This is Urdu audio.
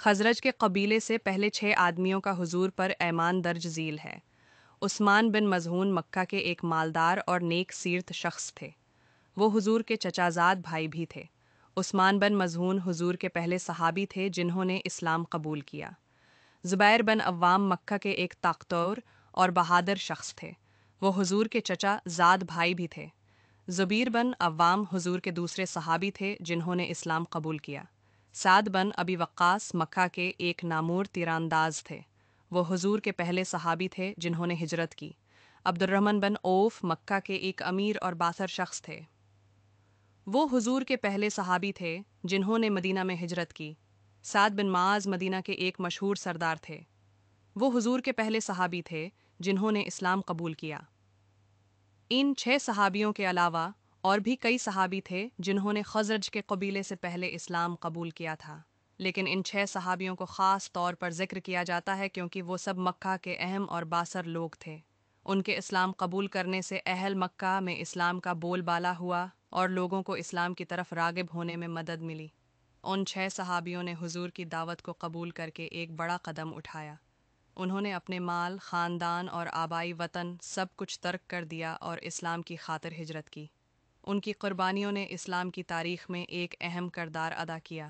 خزرج کے قبیلے سے پہلے 6 آدمیوں کا حضور پر ایمان درج ذیل ہے۔ عثمان بن مظعون مکہ کے ایک مالدار اور نیک سیرت شخص تھے۔ وہ حضور کے چچازاد بھائی بھی تھے۔ عثمان بن مظعون حضور کے پہلے صحابی تھے جنہوں نے اسلام قبول کیا۔ زبیر بن عوام مکہ کے ایک طاقتور اور بہادر شخص تھے۔ وہ حضور کے چچا زاد بھائی بھی تھے۔ زبیر بن عوام حضور کے دوسرے صحابی تھے جنہوں نے اسلام قبول کیا۔ سعد بن ابی وقاص مکہ کے ایک نامور تیرانداز تھے۔ وہ حضور کے پہلے صحابی تھے جنہوں نے ہجرت کی۔ عبد الرحمن بن عوف مکہ کے ایک امیر اور باثر شخص تھے۔ وہ حضور کے پہلے صحابی تھے جنہوں نے مدینہ میں ہجرت کی۔ سعد بن معاذ مدینہ کے ایک مشہور سردار تھے۔ وہ حضور کے پہلے صحابی تھے جنہوں نے اسلام قبول کیا۔ ان 6 صحابیوں کے علاوہ اور بھی کئی صحابی تھے جنہوں نے خزرج کے قبیلے سے پہلے اسلام قبول کیا تھا، لیکن ان 6 صحابیوں کو خاص طور پر ذکر کیا جاتا ہے کیونکہ وہ سب مکہ کے اہم اور باثر لوگ تھے۔ ان کے اسلام قبول کرنے سے اہل مکہ میں اسلام کا بول بالا ہوا اور لوگوں کو اسلام کی طرف راغب ہونے میں مدد ملی۔ ان 6 صحابیوں نے حضور کی دعوت کو قبول کر کے ایک بڑا قدم اٹھایا۔ انہوں نے اپنے مال، خاندان اور آبائی وطن سب کچھ ترک کر دیا اور اسلام کی خاطر ہجرت کی۔ ان کی قربانیوں نے اسلام کی تاریخ میں ایک اہم کردار ادا کیا۔